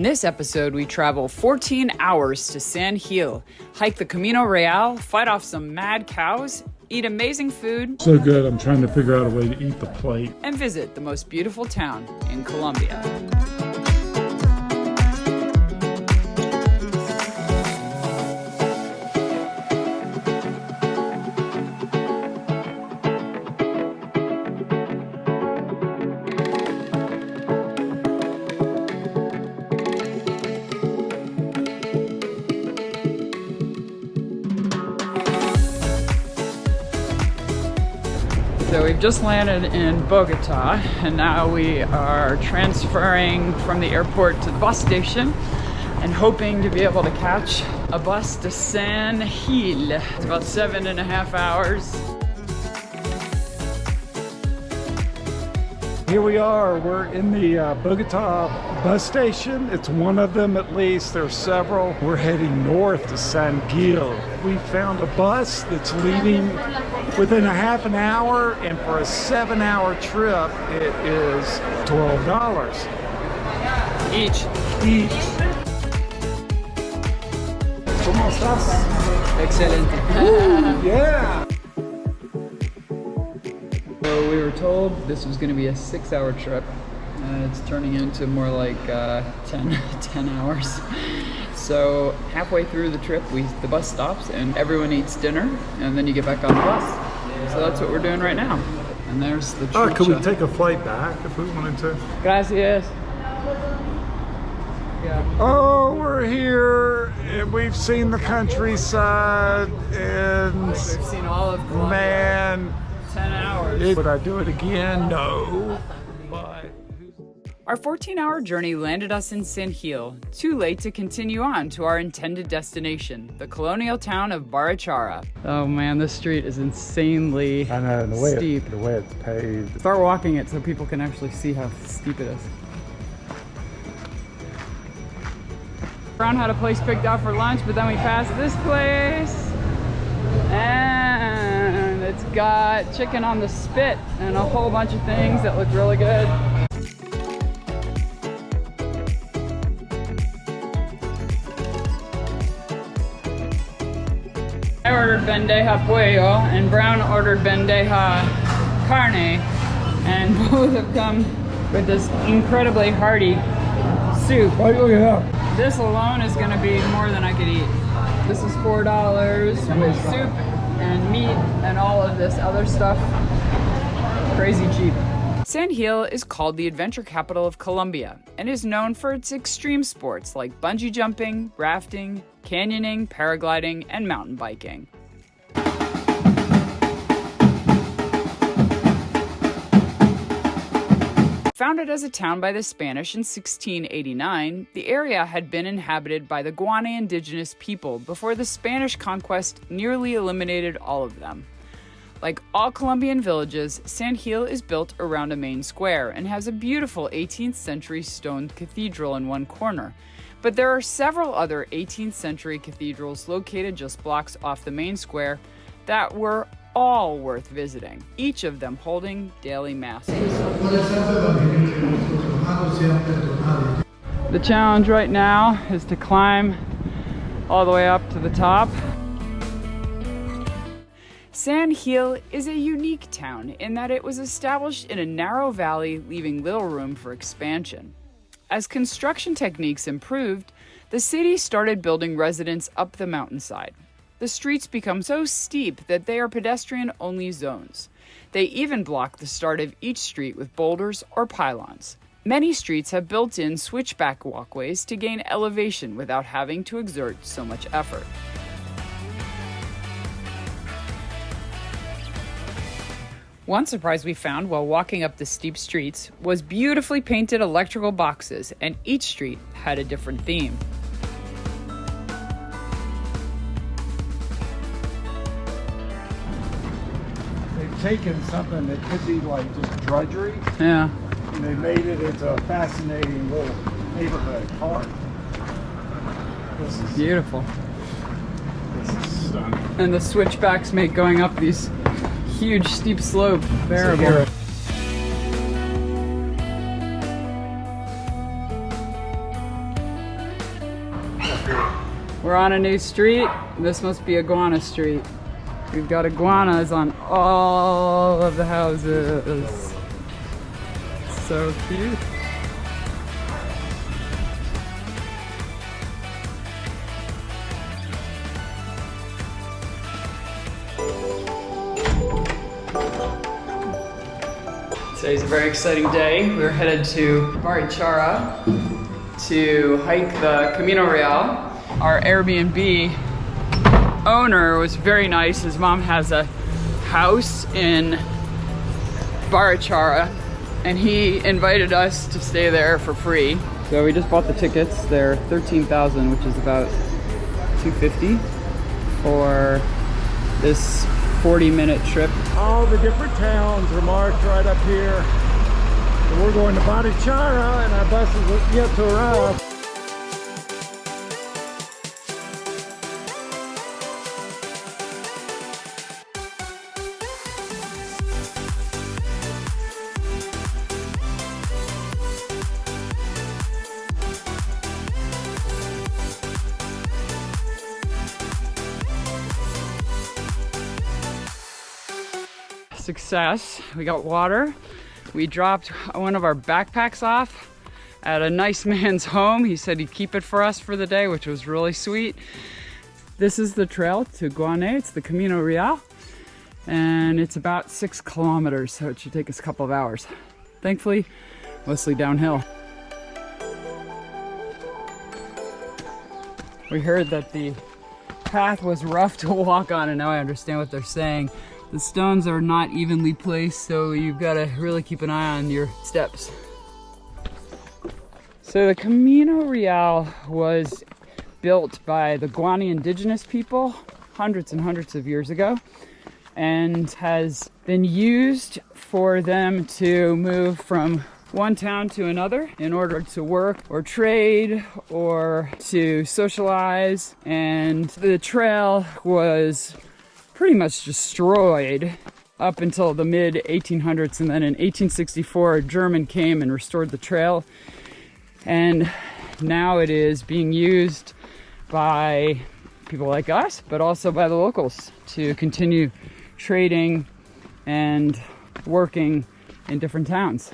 In this episode, we travel 14 hours to San Gil, hike the Camino Real, fight off some mad cows, eat amazing food, so good I'm trying to figure out a way to eat the plate, and visit the most beautiful town in Colombia. So we've just landed in Bogota, and now we are transferring from the airport to the bus station and hoping to be able to catch a bus to San Gil. It's about 7.5 hours. Here we are, we're in the Bogota bus station. It's one of them at least, there's several. We're heading north to San Gil. We found a bus that's leaving within a half an hour, and for a 7-hour trip, it is $12. Each. ¿Cómo estás? Excelente. Yeah! So we were told this was going to be a 6-hour trip, and it's turning into more like 10 hours. So halfway through the trip, the bus stops and everyone eats dinner, and then you get back on the bus. So that's what we're doing right now. And there's the chucha. Could we take a flight back if we wanted to? Gracias. Yeah. Oh, we're here, and we've seen the countryside, and We've seen all of Colombia. man, 10 hours. would I do it again? No. But Our 14-hour journey landed us in San Gil, too late to continue on to our intended destination, the colonial town of Barichara. Oh man, this street is insanely I know, and the steep. way it's paved. Start walking it so people can actually see how steep it is. Brown had a place picked out for lunch, but then we passed this place, and it's got chicken on the spit and a whole bunch of things that look really good. I ordered bandeja pollo, and Brown ordered bandeja carne, and both have come with this incredibly hearty soup. Oh yeah. This alone is going to be more than I could eat. This is $4 with soup and meat and all of this other stuff. Crazy cheap. San Gil is called the adventure capital of Colombia and is known for its extreme sports like bungee jumping, rafting, canyoning, paragliding, and mountain biking. Founded as a town by the Spanish in 1689, the area had been inhabited by the Guane indigenous people before the Spanish conquest nearly eliminated all of them. Like all Colombian villages, San Gil is built around a main square and has a beautiful 18th century stone cathedral in one corner. But there are several other 18th century cathedrals located just blocks off the main square that were all worth visiting, each of them holding daily masses. The challenge right now is to climb all the way up to the top. San Gil is a unique town in that it was established in a narrow valley, leaving little room for expansion. As construction techniques improved, the city started building residences up the mountainside. The streets become so steep that they are pedestrian-only zones. They even block the start of each street with boulders or pylons. Many streets have built-in switchback walkways to gain elevation without having to exert so much effort. One surprise we found while walking up the steep streets was beautifully painted electrical boxes, and each street had a different theme. Taken something that could be like just drudgery, Yeah. and they made it into a fascinating little neighborhood park. This is Beautiful. This is stunning. And the switchbacks make going up these huge steep slope bearable. We're on a new street. This must be iguana street. We've got iguanas on all of the houses. So cute. Today's a very exciting day. We're headed to Barichara to hike the Camino Real. Our Airbnb owner was very nice. His mom has a house in Barichara and he invited us to stay there for free. So we just bought the tickets. They're 13,000, which is about $250 for this 40-minute trip. All the different towns are marked right up here. So we're going to Barichara and our bus is yet to arrive. Success. We got water. We dropped one of our backpacks off at a nice man's home. He said he'd keep it for us for the day, which was really sweet. This is the trail to Guane. It's the Camino Real and it's about 6 kilometers, so it should take us a couple of hours. Thankfully, mostly downhill. We heard that the path was rough to walk on and now I understand what they're saying. The stones are not evenly placed, so you've got to really keep an eye on your steps. So the Camino Real was built by the Guane indigenous people hundreds and hundreds of years ago and has been used for them to move from one town to another in order to work or trade or to socialize. And the trail was pretty much destroyed up until the mid 1800s, and then in 1864 a German came and restored the trail, and now it is being used by people like us but also by the locals to continue trading and working in different towns.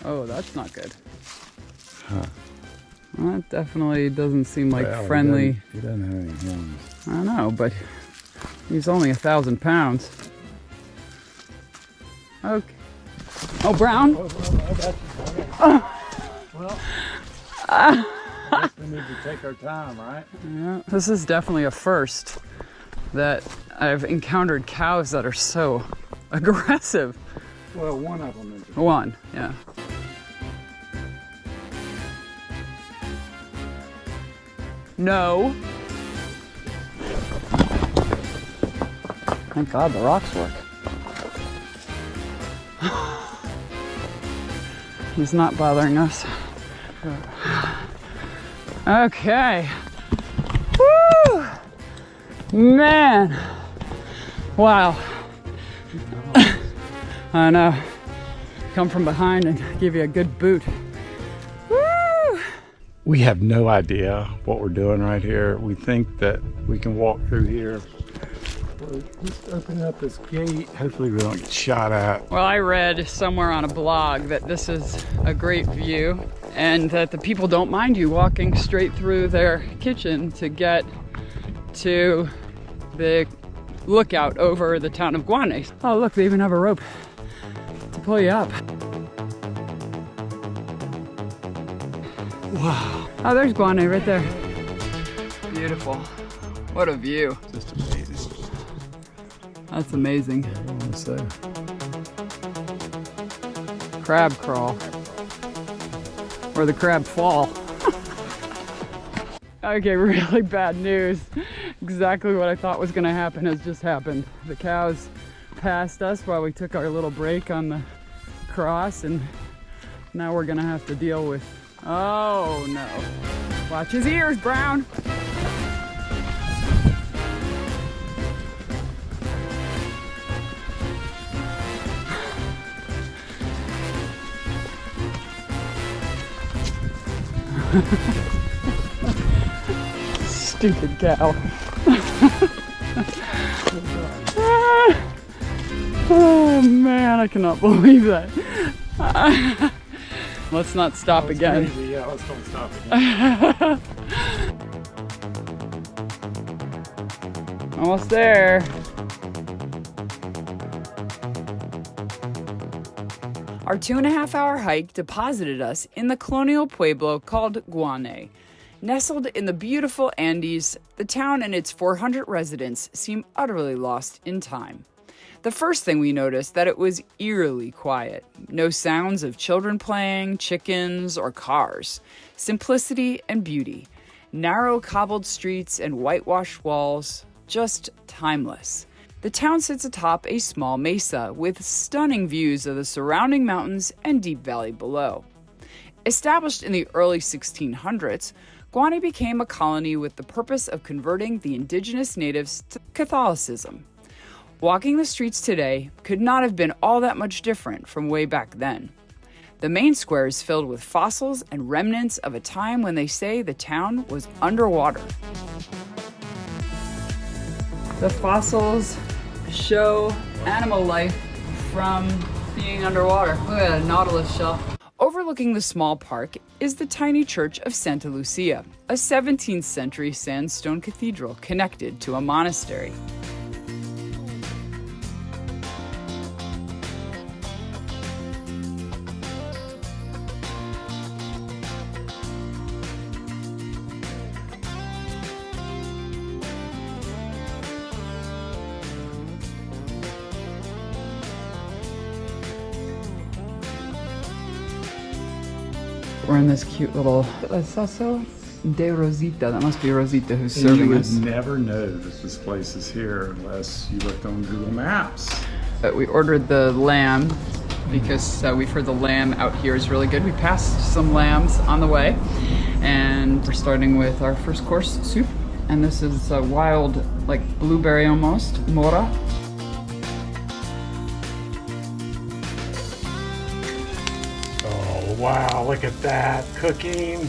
Oh, that's not good. Huh. Well, that definitely doesn't seem like friendly. He doesn't have any horns. I don't know, but he's only 1,000 pounds. Okay. Oh, Brown? Well, I guess we need to take our time, right? Yeah, this is definitely a first that I've encountered cows that are so aggressive. Well, one of them is. One, yeah. No. Thank God the rocks work. He's not bothering us. Okay. Woo! Man. Wow. I know. Come from behind and give you a good boot. Woo! We have no idea what we're doing right here. We think that we can walk through here. We're just opening up this gate. Hopefully we don't get shot at. Well, I read somewhere on a blog that this is a great view and that the people don't mind you walking straight through their kitchen to get to the lookout over the town of Guane. Oh, look, they even have a rope to pull you up. Wow. Oh, there's Guane right there. Beautiful. What a view. Just amazing. That's amazing. What's that? Crab crawl. Or the crab fall. Okay, really bad news. Exactly what I thought was gonna happen has just happened. The cows passed us while we took our little break on the cross, and now we're gonna have to deal with, oh no. Watch his ears, Brown. Stupid cow. Oh man, I cannot believe that. Let's not stop again. Crazy. Yeah, let's don't stop again. Almost there. Our 2.5-hour hike deposited us in the colonial pueblo called Guane. Nestled in the beautiful Andes, the town and its 400 residents seem utterly lost in time. The first thing we noticed that it was eerily quiet. No sounds of children playing, chickens, or cars. Simplicity and beauty. Narrow cobbled streets and whitewashed walls. Just timeless. The town sits atop a small mesa with stunning views of the surrounding mountains and deep valley below. Established in the early 1600s, Guane became a colony with the purpose of converting the indigenous natives to Catholicism. Walking the streets today could not have been all that much different from way back then. The main square is filled with fossils and remnants of a time when they say the town was underwater. The fossils show animal life from being underwater. Look at a nautilus shell. Overlooking the small park is the tiny church of Santa Lucia, a 17th century sandstone cathedral connected to a monastery. We're in this cute little, that's also de Rosita. That must be Rosita who's serving us. You would never know that this place is here unless you looked on Google Maps. We ordered the lamb because we've heard the lamb out here is really good. We passed some lambs on the way, and we're starting with our first course soup. And this is a wild, like blueberry almost, mora. Wow, look at that. Cooking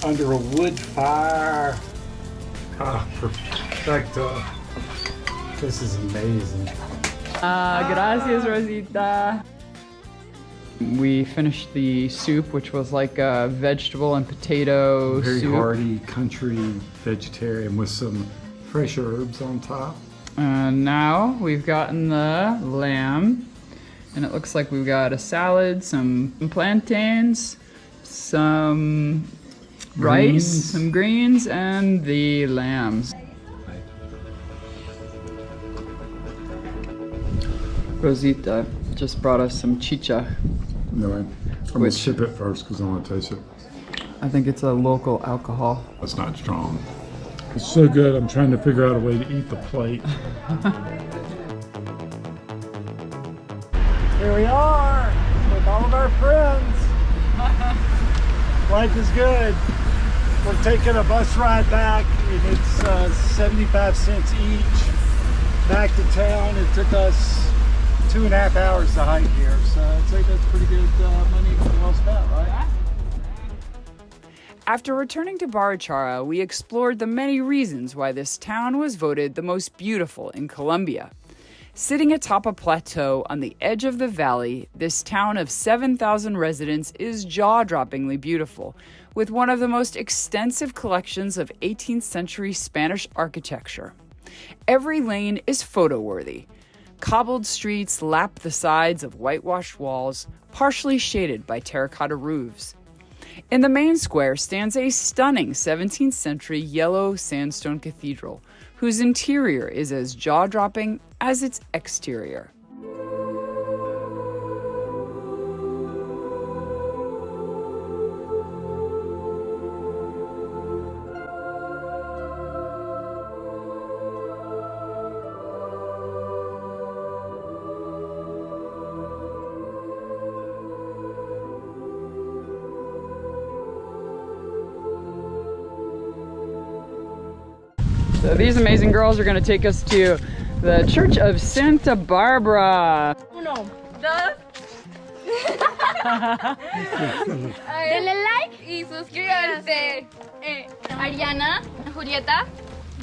under a wood fire. Ah, perfecto. This is amazing. Gracias, Rosita. We finished the soup, which was like a vegetable and potato Very soup. hearty, country vegetarian with some fresh herbs on top. Now we've gotten the lamb. And it looks like we've got a salad, some plantains, some rice, some greens, and the lambs. Rosita just brought us some chicha. No, I'm gonna sip it first because I want to taste it. I think it's a local alcohol. It's not strong. It's so good, I'm trying to figure out a way to eat the plate. Here we are with all of our friends. Life is good. We're taking a bus ride back, and it's 75 cents each back to town. It took us 2.5 hours to hike here, so I'd say that's pretty good money well spent, right? After returning to Barichara, we explored the many reasons why this town was voted the most beautiful in Colombia. Sitting atop a plateau on the edge of the valley, this town of 7,000 residents is jaw-droppingly beautiful, with one of the most extensive collections of 18th century Spanish architecture. Every lane is photo-worthy. Cobbled streets lap the sides of whitewashed walls, partially shaded by terracotta roofs. In the main square stands a stunning 17th century yellow sandstone cathedral, whose interior is as jaw-dropping as its exterior. So these amazing girls are going to take us to the Church of Santa Barbara. Uno, dos. Denle like y suscríbanse. Ariana, Julieta,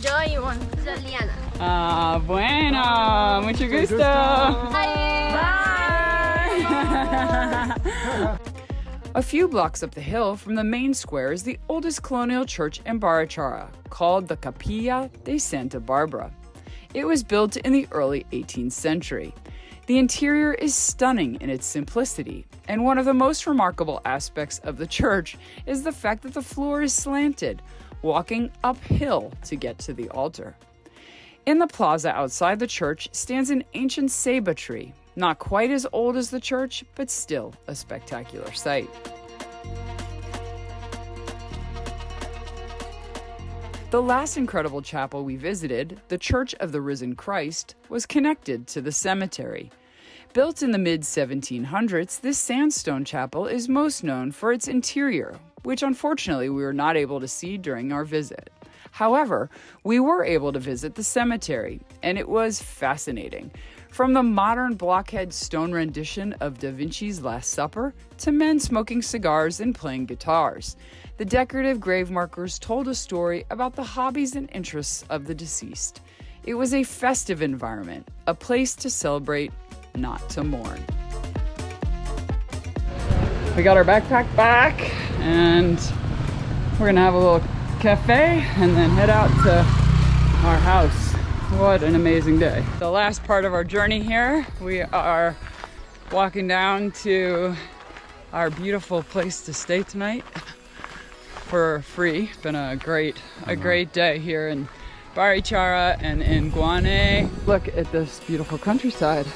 yo y Ivonne. Liana. Ah, bueno, mucho gusto. Bye. A few blocks up the hill from the main square is the oldest colonial church in Barichara, called the Capilla de Santa Barbara. It was built in the early 18th century. The interior is stunning in its simplicity, and one of the most remarkable aspects of the church is the fact that the floor is slanted, walking uphill to get to the altar. In the plaza outside the church stands an ancient ceiba tree, not quite as old as the church, but still a spectacular sight. The last incredible chapel we visited, the Church of the Risen Christ, was connected to the cemetery. Built in the mid-1700s, this sandstone chapel is most known for its interior, which unfortunately we were not able to see during our visit. However, we were able to visit the cemetery, and it was fascinating. From the modern blockhead stone rendition of Da Vinci's Last Supper to men smoking cigars and playing guitars, the decorative grave markers told a story about the hobbies and interests of the deceased. It was a festive environment, a place to celebrate, not to mourn. We got our backpack back, and we're gonna have a little cafe and then head out to our house. What an amazing day. The last part of our journey here, we are walking down to our beautiful place to stay tonight for free. It's been a great day here in Barichara and in Guane. Look at this beautiful countryside.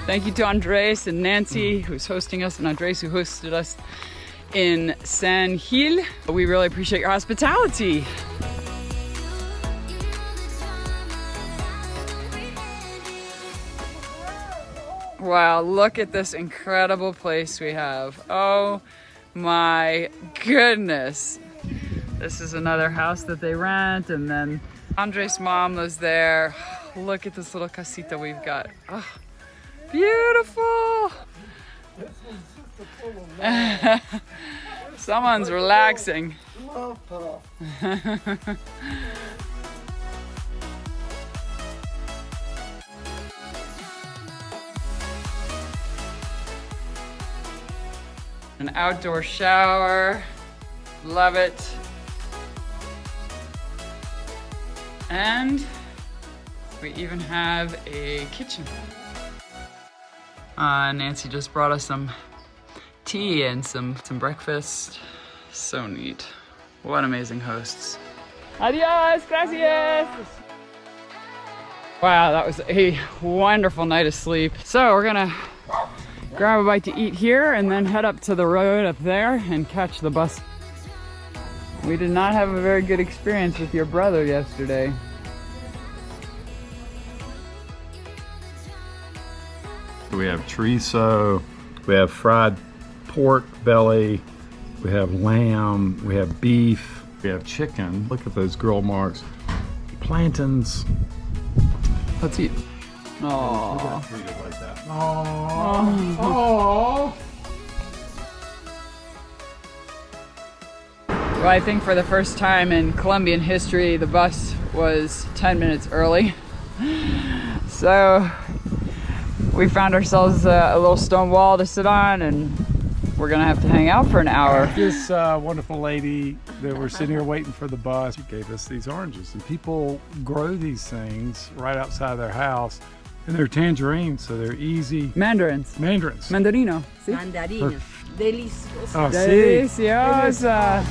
Thank you to Andres and Nancy, who's hosting us, and Andres, who hosted us in San Gil. We really appreciate your hospitality. Wow, look at this incredible place we have. Oh my goodness. This is another house that they rent, and then Andres' mom lives there. Look at this little casita we've got. Oh, beautiful. Someone's relaxing. An outdoor shower, love it. And we even have a kitchen. Nancy just brought us some tea and some breakfast. So neat. What amazing hosts. Adios, gracias. Wow, that was a wonderful night of sleep. So we're gonna grab a bite to eat here and then head up to the road up there and catch the bus. We did not have a very good experience with your brother yesterday. We have chorizo, we have fried pork belly, we have lamb, we have beef, we have chicken. Look at those grill marks. Plantains. Let's eat. We got treated like that. Oh. Well, I think for the first time in Colombian history, the bus was 10 minutes early. So we found ourselves a little stone wall to sit on, and we're gonna have to hang out for an hour. This wonderful lady that we're sitting here waiting for the bus, she gave us these oranges, and people grow these things right outside their house, and they're tangerines, so they're easy. Mandarins. Mandarino. ¿Sí? Mandarina. Deliciosa. Oh, sí. Deliciosa.